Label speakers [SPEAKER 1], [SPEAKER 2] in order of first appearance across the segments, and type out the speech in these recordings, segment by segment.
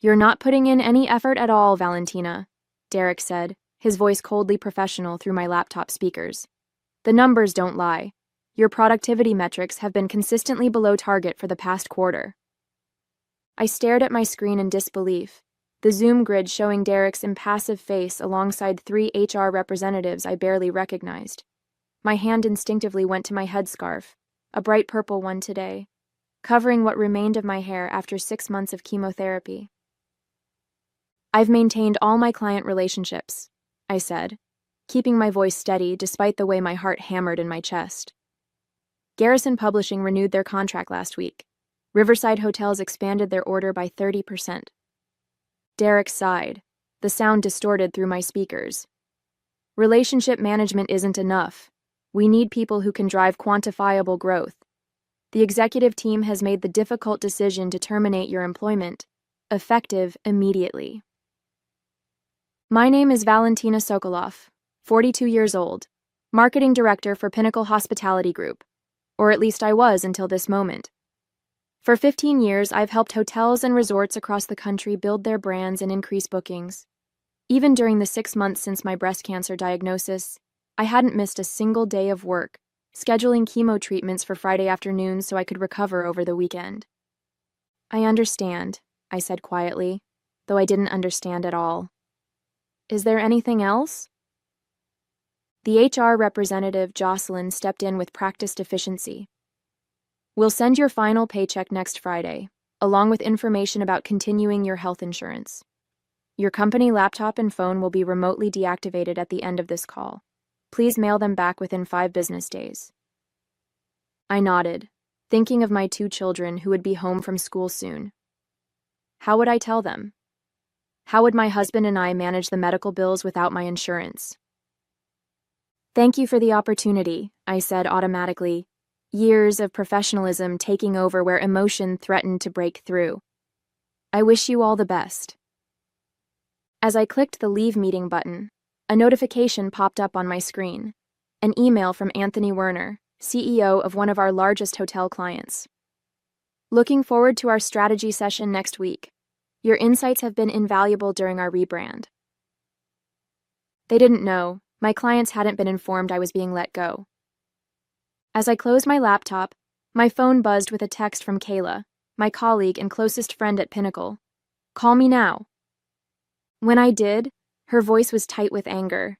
[SPEAKER 1] You're not putting in any effort at all, Valentina, Derek said, his voice coldly professional through my laptop speakers. The numbers don't lie. Your productivity metrics have been consistently below target for the past quarter. I stared at my screen in disbelief, the Zoom grid showing Derek's impassive face alongside 3 HR representatives I barely recognized. My hand instinctively went to my headscarf, a bright purple one today, covering what remained of my hair after 6 months of chemotherapy. I've maintained all my client relationships, I said, keeping my voice steady despite the way my heart hammered in my chest. Garrison Publishing renewed their contract last week. Riverside Hotels expanded their order by 30%. Derek sighed, the sound distorted through my speakers. Relationship management isn't enough. We need people who can drive quantifiable growth. The executive team has made the difficult decision to terminate your employment, effective immediately. My name is Valentina Sokolov, 42 years old, marketing director for Pinnacle Hospitality Group, or at least I was until this moment. For 15 years, I've helped hotels and resorts across the country build their brands and increase bookings. Even during the 6 months since my breast cancer diagnosis, I hadn't missed a single day of work, scheduling chemo treatments for Friday afternoons so I could recover over the weekend. I understand, I said quietly, though I didn't understand at all. Is there anything else? The HR representative, Jocelyn, stepped in with practiced efficiency. We'll send your final paycheck next Friday, along with information about continuing your health insurance. Your company laptop and phone will be remotely deactivated at the end of this call. Please mail them back within 5 business days. I nodded, thinking of my 2 children who would be home from school soon. How would I tell them? How would my husband and I manage the medical bills without my insurance? Thank you for the opportunity, I said automatically, years of professionalism taking over where emotion threatened to break through. I wish you all the best. As I clicked the Leave Meeting button, a notification popped up on my screen, an email from Anthony Werner, CEO of one of our largest hotel clients. Looking forward to our strategy session next week. Your insights have been invaluable during our rebrand. They didn't know. My clients hadn't been informed I was being let go. As I closed my laptop, my phone buzzed with a text from Kayla, my colleague and closest friend at Pinnacle. Call me now. When I did, her voice was tight with anger.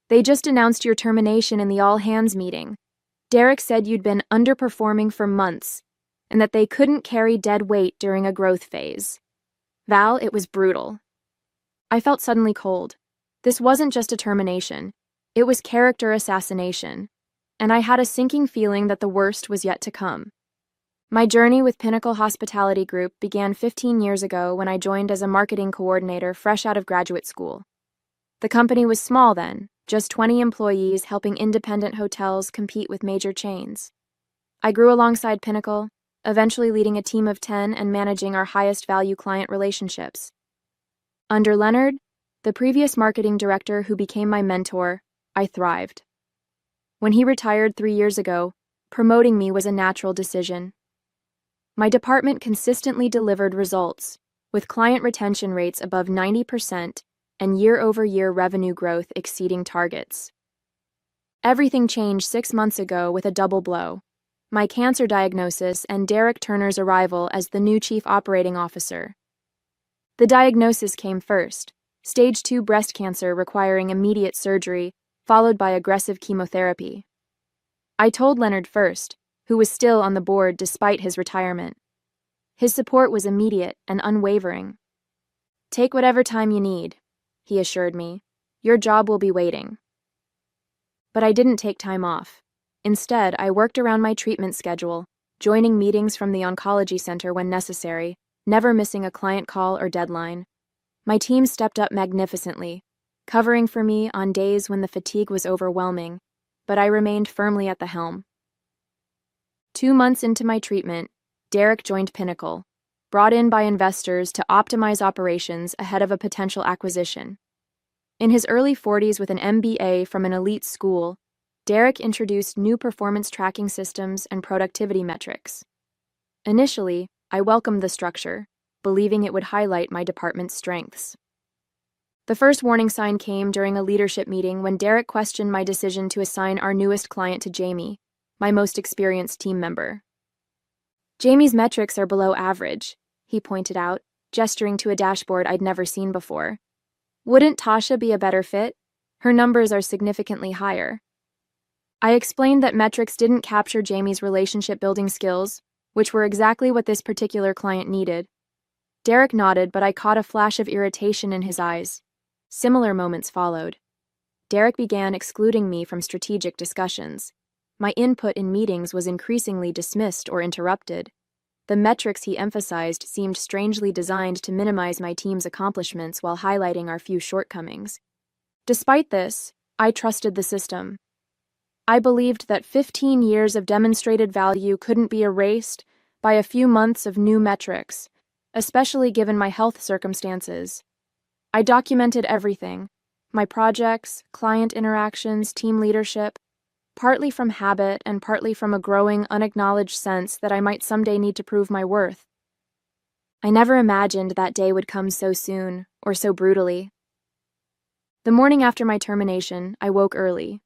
[SPEAKER 1] They just announced your termination in the all-hands meeting. Derek said you'd been underperforming for months, and that they couldn't carry dead weight during a growth phase. Val, it was brutal. I felt suddenly cold. This wasn't just a termination. It was character assassination, and I had a sinking feeling that the worst was yet to come. My journey with Pinnacle Hospitality Group began 15 years ago when I joined as a marketing coordinator fresh out of graduate school. The company was small then, just 20 employees helping independent hotels compete with major chains. I grew alongside Pinnacle, eventually leading a team of 10 and managing our highest value client relationships. Under Leonard, the previous marketing director who became my mentor, I thrived. When he retired 3 years ago, promoting me was a natural decision. My department consistently delivered results, with client retention rates above 90% and year-over-year revenue growth exceeding targets. Everything changed 6 months ago with a double blow: my cancer diagnosis and Derek Turner's arrival as the new chief operating officer. The diagnosis came first, stage 2 breast cancer requiring immediate surgery, followed by aggressive chemotherapy. I told Leonard first, who was still on the board despite his retirement. His support was immediate and unwavering. Take whatever time you need, he assured me. Your job will be waiting. But I didn't take time off. Instead, I worked around my treatment schedule, joining meetings from the oncology center when necessary, never missing a client call or deadline. My team stepped up magnificently, covering for me on days when the fatigue was overwhelming, but I remained firmly at the helm. 2 months into my treatment, Derek joined Pinnacle, brought in by investors to optimize operations ahead of a potential acquisition. In his early 40s with an MBA from an elite school, Derek introduced new performance tracking systems and productivity metrics. Initially, I welcomed the structure, believing it would highlight my department's strengths. The first warning sign came during a leadership meeting when Derek questioned my decision to assign our newest client to Jamie, my most experienced team member. Jamie's metrics are below average, he pointed out, gesturing to a dashboard I'd never seen before. Wouldn't Tasha be a better fit? Her numbers are significantly higher. I explained that metrics didn't capture Jamie's relationship-building skills, which were exactly what this particular client needed. Derek nodded, but I caught a flash of irritation in his eyes. Similar moments followed. Derek began excluding me from strategic discussions. My input in meetings was increasingly dismissed or interrupted. The metrics he emphasized seemed strangely designed to minimize my team's accomplishments while highlighting our few shortcomings. Despite this, I trusted the system. I believed that 15 years of demonstrated value couldn't be erased by a few months of new metrics, especially given my health circumstances. I documented everything: my projects, client interactions, team leadership, partly from habit and partly from a growing, unacknowledged sense that I might someday need to prove my worth. I never imagined that day would come so soon, or so brutally. The morning after my termination, I woke early,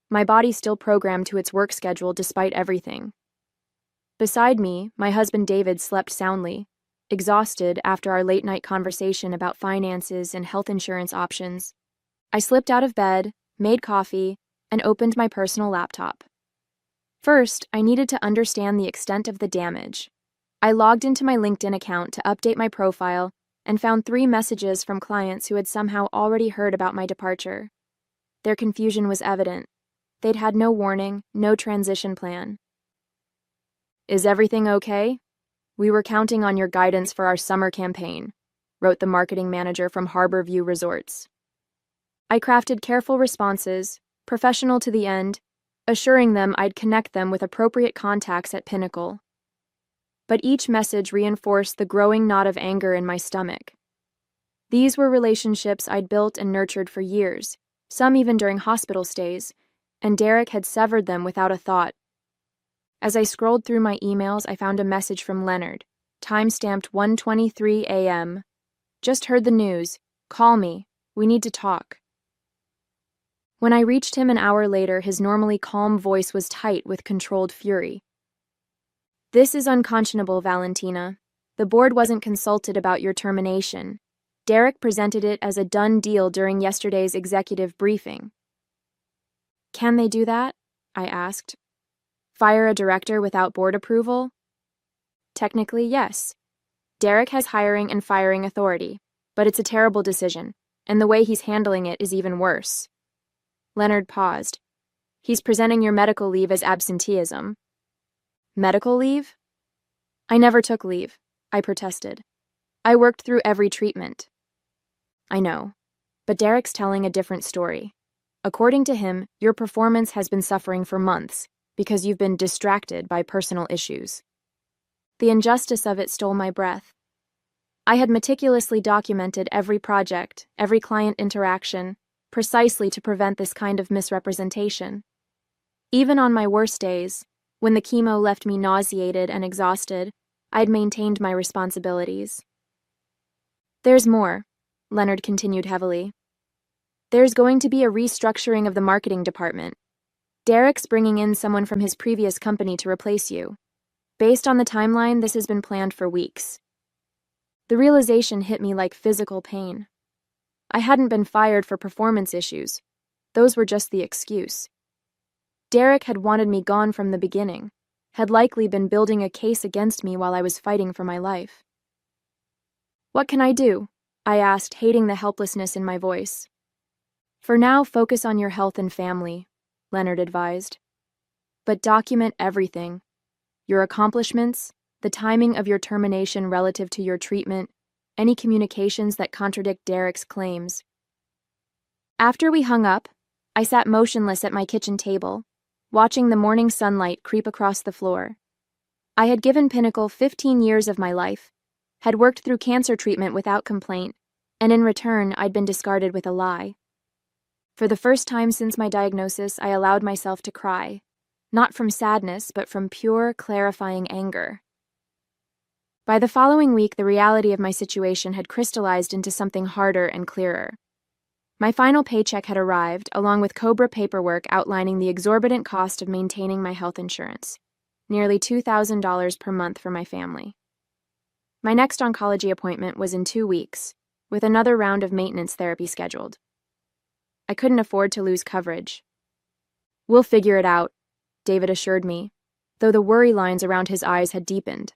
[SPEAKER 1] my body still programmed to its work schedule despite everything. Beside me, my husband David slept soundly, exhausted after our late-night conversation about finances and health insurance options. I slipped out of bed, made coffee, and opened my personal laptop. First, I needed to understand the extent of the damage. I logged into my LinkedIn account to update my profile and found 3 messages from clients who had somehow already heard about my departure. Their confusion was evident. They'd had no warning, no transition plan. "Is everything okay? We were counting on your guidance for our summer campaign," wrote the marketing manager from Harborview Resorts. I crafted careful responses, professional to the end, assuring them I'd connect them with appropriate contacts at Pinnacle. But each message reinforced the growing knot of anger in my stomach. These were relationships I'd built and nurtured for years, some even during hospital stays, and Derek had severed them without a thought. As I scrolled through my emails, I found a message from Leonard, time-stamped 1:23 a.m. "Just heard the news. Call me. We need to talk." When I reached him an hour later, his normally calm voice was tight with controlled fury. "This is unconscionable, Valentina. The board wasn't consulted about your termination. Derek presented it as a done deal during yesterday's executive briefing." "Can they do that?" I asked. "Fire a director without board approval?" "Technically, yes. Derek has hiring and firing authority, but it's a terrible decision, and the way he's handling it is even worse." Leonard paused. "He's presenting your medical leave as absenteeism." "Medical leave?" "I never took leave," I protested. "I worked through every treatment." "I know, but Derek's telling a different story. According to him, your performance has been suffering for months because you've been distracted by personal issues." The injustice of it stole my breath. I had meticulously documented every project, every client interaction, precisely to prevent this kind of misrepresentation. Even on my worst days, when the chemo left me nauseated and exhausted, I'd maintained my responsibilities. "There's more," Leonard continued heavily. "There's going to be a restructuring of the marketing department. Derek's bringing in someone from his previous company to replace you. Based on the timeline, this has been planned for weeks." The realization hit me like physical pain. I hadn't been fired for performance issues. Those were just the excuse. Derek had wanted me gone from the beginning, had likely been building a case against me while I was fighting for my life. "What can I do?" I asked, hating the helplessness in my voice. "For now, focus on your health and family," Leonard advised. "But document everything. Your accomplishments, the timing of your termination relative to your treatment, any communications that contradict Derek's claims." After we hung up, I sat motionless at my kitchen table, watching the morning sunlight creep across the floor. I had given Pinnacle 15 years of my life, had worked through cancer treatment without complaint, and in return, I'd been discarded with a lie. For the first time since my diagnosis, I allowed myself to cry, not from sadness, but from pure, clarifying anger. By the following week, the reality of my situation had crystallized into something harder and clearer. My final paycheck had arrived, along with COBRA paperwork outlining the exorbitant cost of maintaining my health insurance, nearly $2,000 per month for my family. My next oncology appointment was in 2 weeks, with another round of maintenance therapy scheduled. I couldn't afford to lose coverage. "We'll figure it out," David assured me, though the worry lines around his eyes had deepened.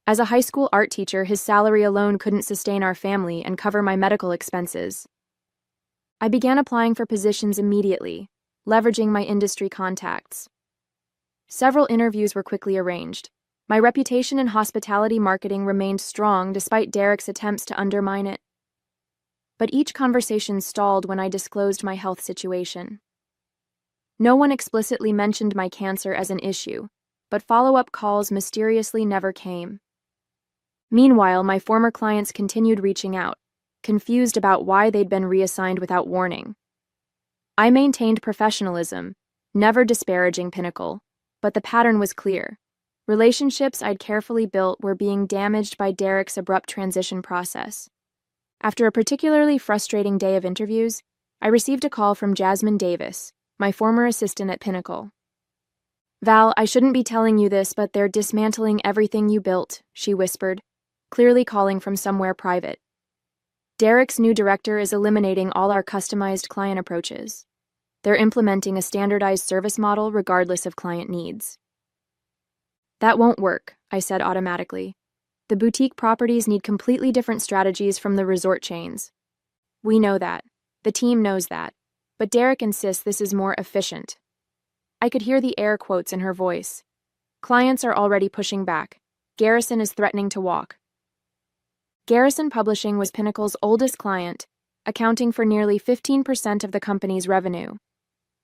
[SPEAKER 1] As a high school art teacher, his salary alone couldn't sustain our family and cover my medical expenses. I began applying for positions immediately, leveraging my industry contacts. Several interviews were quickly arranged. My reputation in hospitality marketing remained strong despite Derek's attempts to undermine it. But each conversation stalled when I disclosed my health situation. No one explicitly mentioned my cancer as an issue, but follow-up calls mysteriously never came. Meanwhile, my former clients continued reaching out, confused about why they'd been reassigned without warning. I maintained professionalism, never disparaging Pinnacle, but the pattern was clear. Relationships I'd carefully built were being damaged by Derek's abrupt transition process. After a particularly frustrating day of interviews, I received a call from Jasmine Davis, my former assistant at Pinnacle. "Val, I shouldn't be telling you this, but they're dismantling everything you built," she whispered, clearly calling from somewhere private. "Derek's new director is eliminating all our customized client approaches. They're implementing a standardized service model regardless of client needs." "That won't work," I said automatically. "The boutique properties need completely different strategies from the resort chains." "We know that. The team knows that. But Derek insists this is more efficient." I could hear the air quotes in her voice. "Clients are already pushing back. Garrison is threatening to walk." Garrison Publishing was Pinnacle's oldest client, accounting for nearly 15% of the company's revenue.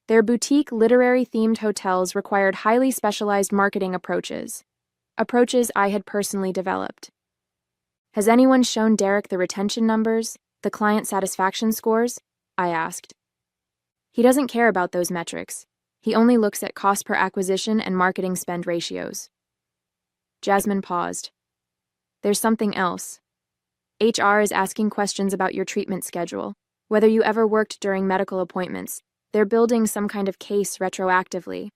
[SPEAKER 1] Their boutique literary-themed hotels required highly specialized marketing approaches I had personally developed. "Has anyone shown Derek the retention numbers, the client satisfaction scores?" I asked. "He doesn't care about those metrics. He only looks at cost per acquisition and marketing spend ratios." Jasmine paused. "There's something else. HR is asking questions about your treatment schedule, whether you ever worked during medical appointments. They're building some kind of case retroactively."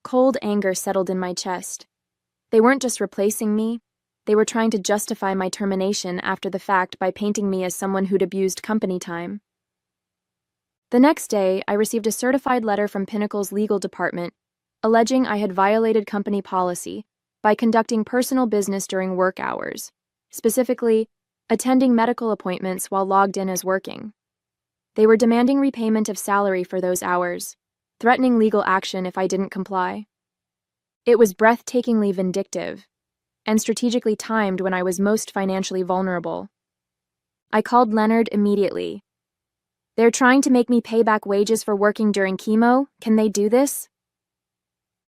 [SPEAKER 1] Cold anger settled in my chest. They weren't just replacing me, they were trying to justify my termination after the fact by painting me as someone who'd abused company time. The next day, I received a certified letter from Pinnacle's legal department alleging I had violated company policy by conducting personal business during work hours, specifically, attending medical appointments while logged in as working. They were demanding repayment of salary for those hours, threatening legal action if I didn't comply. It was breathtakingly vindictive, and strategically timed when I was most financially vulnerable. I called Leonard immediately. "They're trying to make me pay back wages for working during chemo. Can they do this?"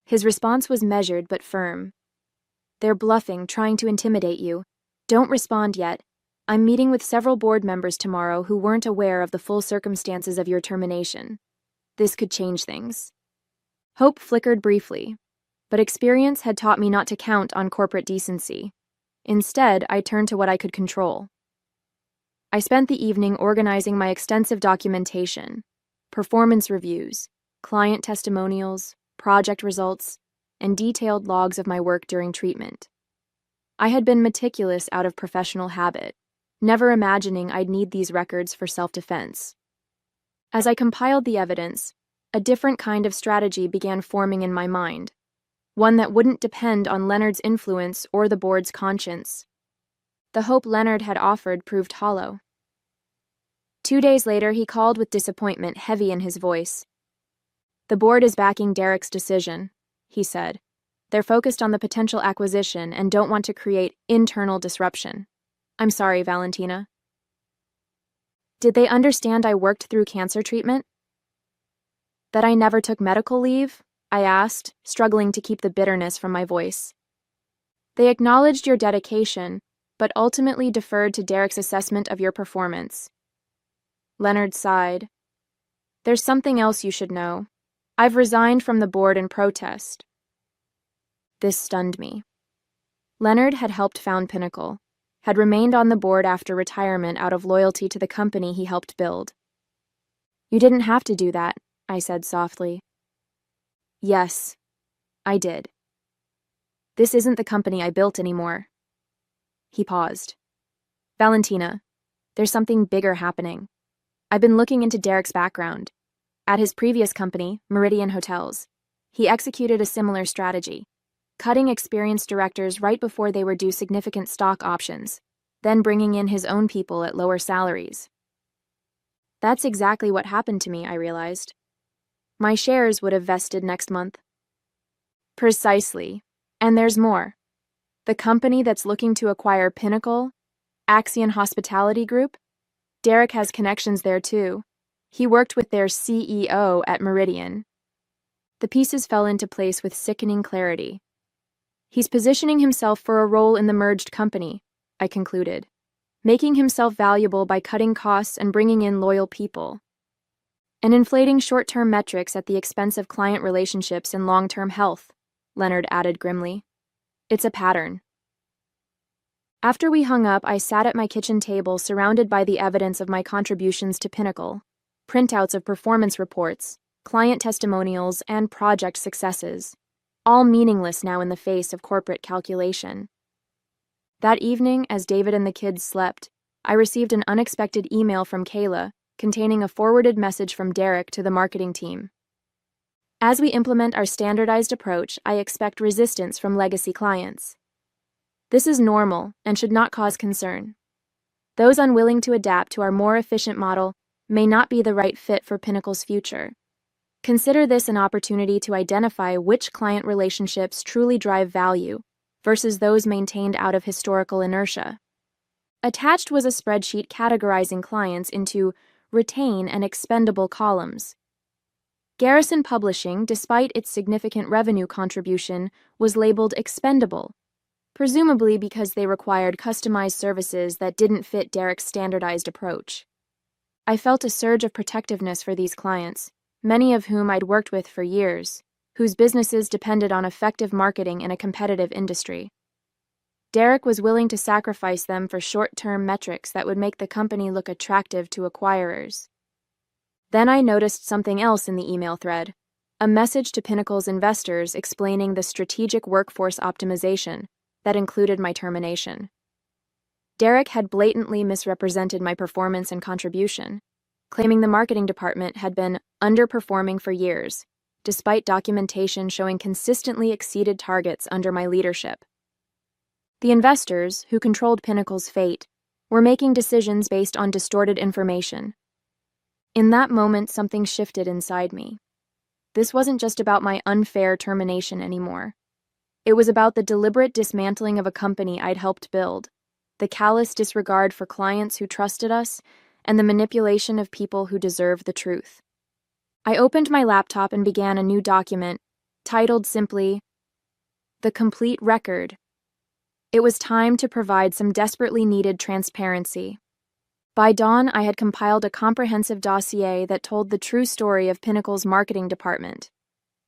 [SPEAKER 1] His response was measured but firm. "They're bluffing, trying to intimidate you. Don't respond yet. I'm meeting with several board members tomorrow who weren't aware of the full circumstances of your termination. This could change things." Hope flickered briefly, but experience had taught me not to count on corporate decency. Instead, I turned to what I could control. I spent the evening organizing my extensive documentation, performance reviews, client testimonials, project results, and detailed logs of my work during treatment. I had been meticulous out of professional habit, never imagining I'd need these records for self-defense. As I compiled the evidence, a different kind of strategy began forming in my mind, one that wouldn't depend on Leonard's influence or the board's conscience. The hope Leonard had offered proved hollow. 2 days later, he called with disappointment heavy in his voice. "The board is backing Derek's decision," he said. "They're focused on the potential acquisition and don't want to create internal disruption." "I'm sorry, Valentina." "Did they understand I worked through cancer treatment? That I never took medical leave?" I asked, struggling to keep the bitterness from my voice. "They acknowledged your dedication, but ultimately deferred to Derek's assessment of your performance." Leonard sighed. "There's something else you should know. I've resigned from the board in protest." This stunned me. Leonard had helped found Pinnacle, had remained on the board after retirement out of loyalty to the company he helped build. "You didn't have to do that," I said softly. "Yes, I did. This isn't the company I built anymore." He paused. "Valentina, there's something bigger happening. I've been looking into Derek's background. At his previous company, Meridian Hotels, he executed a similar strategy, cutting experienced directors right before they were due significant stock options, then bringing in his own people at lower salaries. That's exactly what happened to me, I realized. My shares would have vested next month." "Precisely. And there's more. The company that's looking to acquire Pinnacle, Axion Hospitality Group, Derek has connections there too. He worked with their CEO at Meridian." The pieces fell into place with sickening clarity. "He's positioning himself for a role in the merged company," I concluded, "making himself valuable by cutting costs and bringing in loyal people, and inflating short-term metrics at the expense of client relationships and long-term health," Leonard added grimly. "It's a pattern." After we hung up, I sat at my kitchen table surrounded by the evidence of my contributions to Pinnacle, printouts of performance reports, client testimonials, and project successes, all meaningless now in the face of corporate calculation. That evening, as David and the kids slept, I received an unexpected email from Kayla containing a forwarded message from Derek to the marketing team. "As we implement our standardized approach, I expect resistance from legacy clients. This is normal and should not cause concern. Those unwilling to adapt to our more efficient model may not be the right fit for Pinnacle's future. Consider this an opportunity to identify which client relationships truly drive value versus those maintained out of historical inertia." Attached was a spreadsheet categorizing clients into retain and expendable columns. Garrison Publishing, despite its significant revenue contribution, was labeled expendable, presumably because they required customized services that didn't fit Derek's standardized approach. I felt a surge of protectiveness for these clients, many of whom I'd worked with for years, whose businesses depended on effective marketing in a competitive industry. Derek was willing to sacrifice them for short-term metrics that would make the company look attractive to acquirers. Then I noticed something else in the email thread, a message to Pinnacle's investors explaining the strategic workforce optimization that included my termination. Derek had blatantly misrepresented my performance and contribution, claiming the marketing department had been underperforming for years, despite documentation showing consistently exceeded targets under my leadership. The investors, who controlled Pinnacle's fate, were making decisions based on distorted information. In that moment, something shifted inside me. This wasn't just about my unfair termination anymore. It was about the deliberate dismantling of a company I'd helped build, the callous disregard for clients who trusted us, and the manipulation of people who deserved the truth. I opened my laptop and began a new document, titled simply, "The Complete Record." It was time to provide some desperately needed transparency. By dawn, I had compiled a comprehensive dossier that told the true story of Pinnacle's marketing department,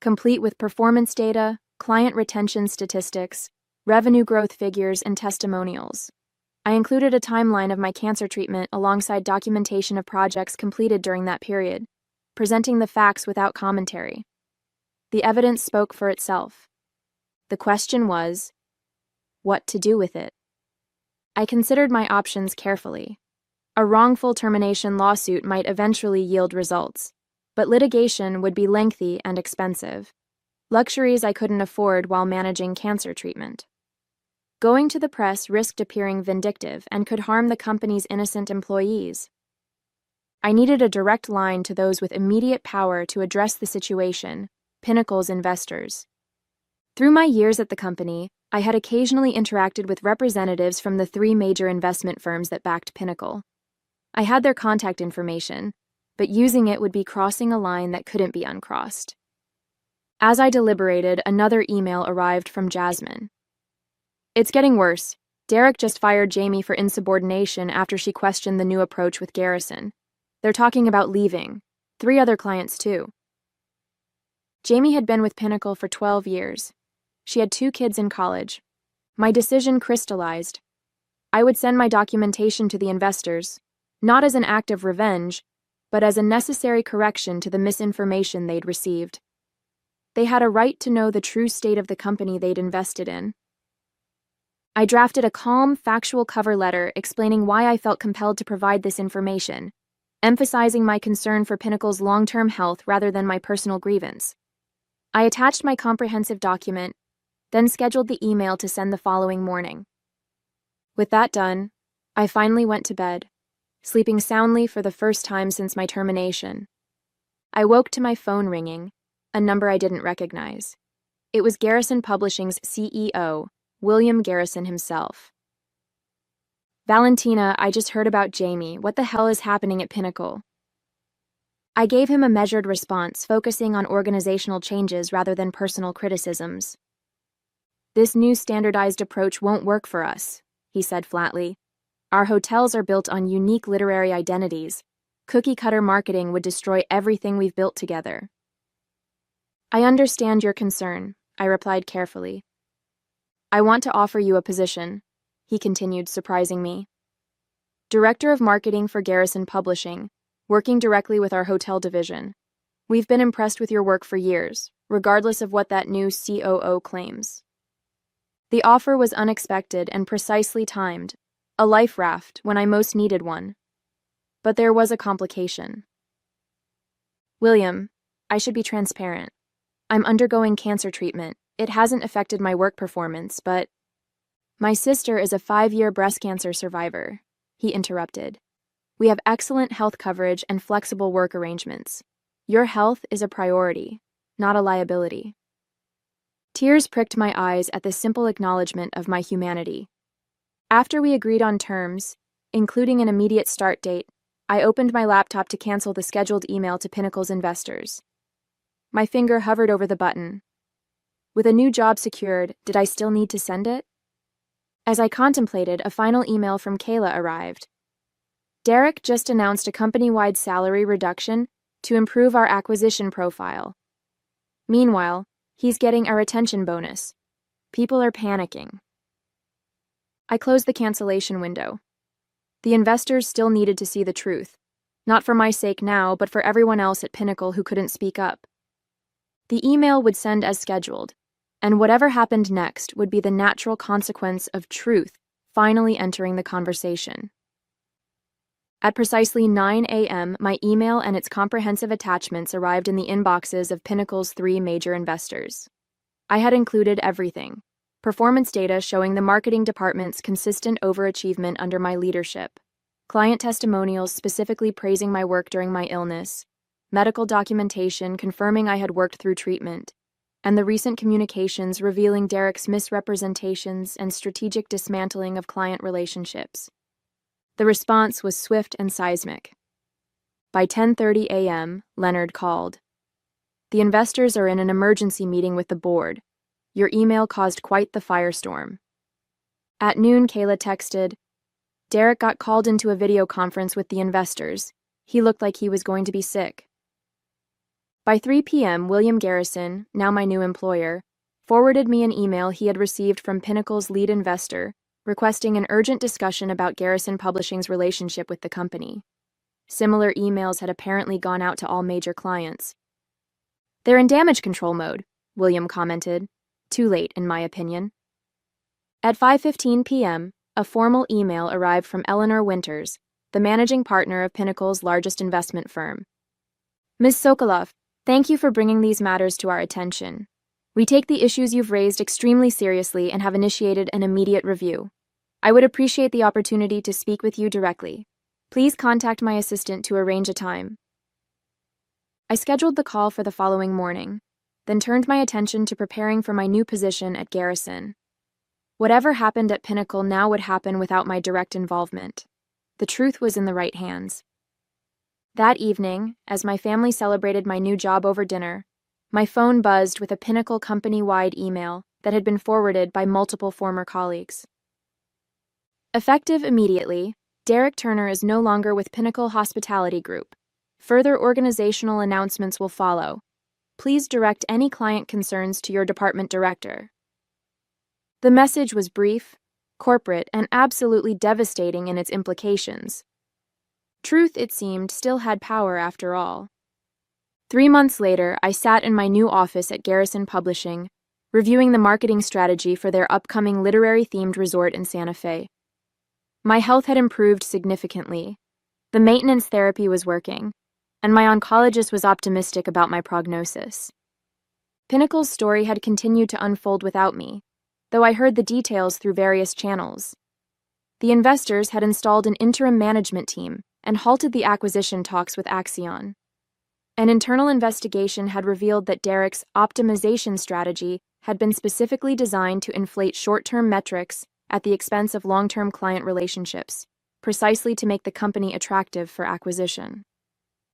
[SPEAKER 1] complete with performance data, client retention statistics, revenue growth figures, and testimonials. I included a timeline of my cancer treatment alongside documentation of projects completed during that period, presenting the facts without commentary. The evidence spoke for itself. The question was, what to do with it? I considered my options carefully. A wrongful termination lawsuit might eventually yield results, but litigation would be lengthy and expensive, luxuries I couldn't afford while managing cancer treatment. Going to the press risked appearing vindictive and could harm the company's innocent employees. I needed a direct line to those with immediate power to address the situation, Pinnacle's investors. Through my years at the company, I had occasionally interacted with representatives from the 3 major investment firms that backed Pinnacle. I had their contact information, but using it would be crossing a line that couldn't be uncrossed. As I deliberated, another email arrived from Jasmine. "It's getting worse. Derek just fired Jamie for insubordination after she questioned the new approach with Garrison. They're talking about leaving. 3 other clients, too." Jamie had been with Pinnacle for 12 years. She had 2 kids in college. My decision crystallized. I would send my documentation to the investors, not as an act of revenge, but as a necessary correction to the misinformation they'd received. They had a right to know the true state of the company they'd invested in. I drafted a calm, factual cover letter explaining why I felt compelled to provide this information, emphasizing my concern for Pinnacle's long-term health rather than my personal grievance. I attached my comprehensive document, then scheduled the email to send the following morning. With that done, I finally went to bed, sleeping soundly for the first time since my termination. I woke to my phone ringing, a number I didn't recognize. It was Garrison Publishing's CEO, William Garrison himself. "Valentina, I just heard about Jamie. What the hell is happening at Pinnacle?" I gave him a measured response, focusing on organizational changes rather than personal criticisms. "This new standardized approach won't work for us," he said flatly. "Our hotels are built on unique literary identities. Cookie-cutter marketing would destroy everything we've built together." "I understand your concern," I replied carefully. "I want to offer you a position," he continued, surprising me. "Director of Marketing for Garrison Publishing, working directly with our hotel division. We've been impressed with your work for years, regardless of what that new COO claims." The offer was unexpected and precisely timed, a life raft when I most needed one. But there was a complication. "William, I should be transparent. I'm undergoing cancer treatment. It hasn't affected my work performance, but—" "My sister is a 5-year breast cancer survivor," he interrupted. "We have excellent health coverage and flexible work arrangements. Your health is a priority, not a liability." Tears pricked my eyes at the simple acknowledgement of my humanity. After we agreed on terms, including an immediate start date, I opened my laptop to cancel the scheduled email to Pinnacle's investors. My finger hovered over the button. With a new job secured, did I still need to send it? As I contemplated, a final email from Kayla arrived. "Derek just announced a company-wide salary reduction to improve our acquisition profile. Meanwhile, he's getting a retention bonus. People are panicking." I closed the cancellation window. The investors still needed to see the truth, not for my sake now, but for everyone else at Pinnacle who couldn't speak up. The email would send as scheduled, and whatever happened next would be the natural consequence of truth finally entering the conversation. At precisely 9 a.m., my email and its comprehensive attachments arrived in the inboxes of Pinnacle's 3 major investors. I had included everything: performance data showing the marketing department's consistent overachievement under my leadership, client testimonials specifically praising my work during my illness, medical documentation confirming I had worked through treatment, and the recent communications revealing Derek's misrepresentations and strategic dismantling of client relationships. The response was swift and seismic. By 10:30 a.m., Leonard called. "The investors are in an emergency meeting with the board. Your email caused quite the firestorm." At noon, Kayla texted, "Derek got called into a video conference with the investors. He looked like he was going to be sick." By 3 p.m., William Garrison, now my new employer, forwarded me an email he had received from Pinnacle's lead investor, requesting an urgent discussion about Garrison Publishing's relationship with the company. Similar emails had apparently gone out to all major clients. "They're in damage control mode," William commented. Too late, in my opinion. At 5:15 p.m., a formal email arrived from Eleanor Winters, the managing partner of Pinnacle's largest investment firm. "Ms. Sokolov, thank you for bringing these matters to our attention. We take the issues you've raised extremely seriously and have initiated an immediate review. I would appreciate the opportunity to speak with you directly. Please contact my assistant to arrange a time." I scheduled the call for the following morning, then turned my attention to preparing for my new position at Garrison. Whatever happened at Pinnacle now would happen without my direct involvement. The truth was in the right hands. That evening, as my family celebrated my new job over dinner, my phone buzzed with a Pinnacle company-wide email that had been forwarded by multiple former colleagues. Effective immediately, Derek Turner is no longer with Pinnacle Hospitality Group. Further organizational announcements will follow. Please direct any client concerns to your department director. The message was brief, corporate, and absolutely devastating in its implications. Truth, it seemed, still had power after all. 3 months later, I sat in my new office at Garrison Publishing, reviewing the marketing strategy for their upcoming literary-themed resort in Santa Fe. My health had improved significantly. The maintenance therapy was working, and my oncologist was optimistic about my prognosis. Pinnacle's story had continued to unfold without me, though I heard the details through various channels. The investors had installed an interim management team and halted the acquisition talks with Axion. An internal investigation had revealed that Derek's optimization strategy had been specifically designed to inflate short-term metrics at the expense of long-term client relationships, precisely to make the company attractive for acquisition.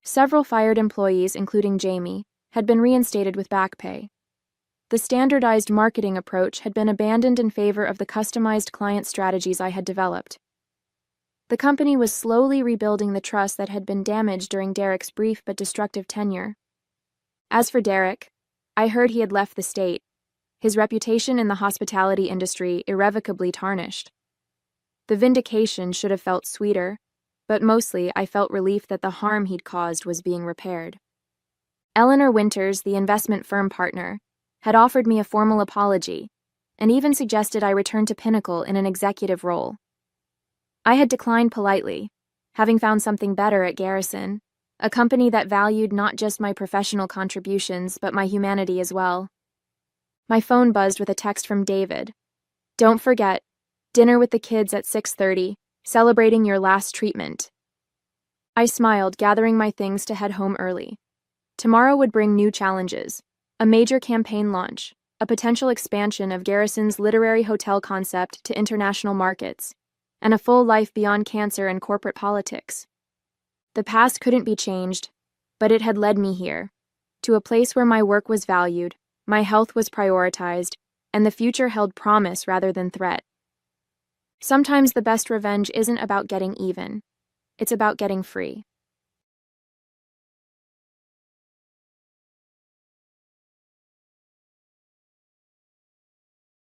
[SPEAKER 1] Several fired employees, including Jamie, had been reinstated with back pay. The standardized marketing approach had been abandoned in favor of the customized client strategies I had developed. The company was slowly rebuilding the trust that had been damaged during Derek's brief but destructive tenure. As for Derek, I heard he had left the state, his reputation in the hospitality industry irrevocably tarnished. The vindication should have felt sweeter, but mostly I felt relief that the harm he'd caused was being repaired. Eleanor Winters, the investment firm partner, had offered me a formal apology, and even suggested I return to Pinnacle in an executive role. I had declined politely, having found something better at Garrison, a company that valued not just my professional contributions but my humanity as well. My phone buzzed with a text from David. "Don't forget, dinner with the kids at 6:30, celebrating your last treatment." I smiled, gathering my things to head home early. Tomorrow would bring new challenges, a major campaign launch, a potential expansion of Garrison's literary hotel concept to international markets, and a full life beyond cancer and corporate politics. The past couldn't be changed, but it had led me here, to a place where my work was valued, my health was prioritized, and the future held promise rather than threat. Sometimes the best revenge isn't about getting even, it's about getting free.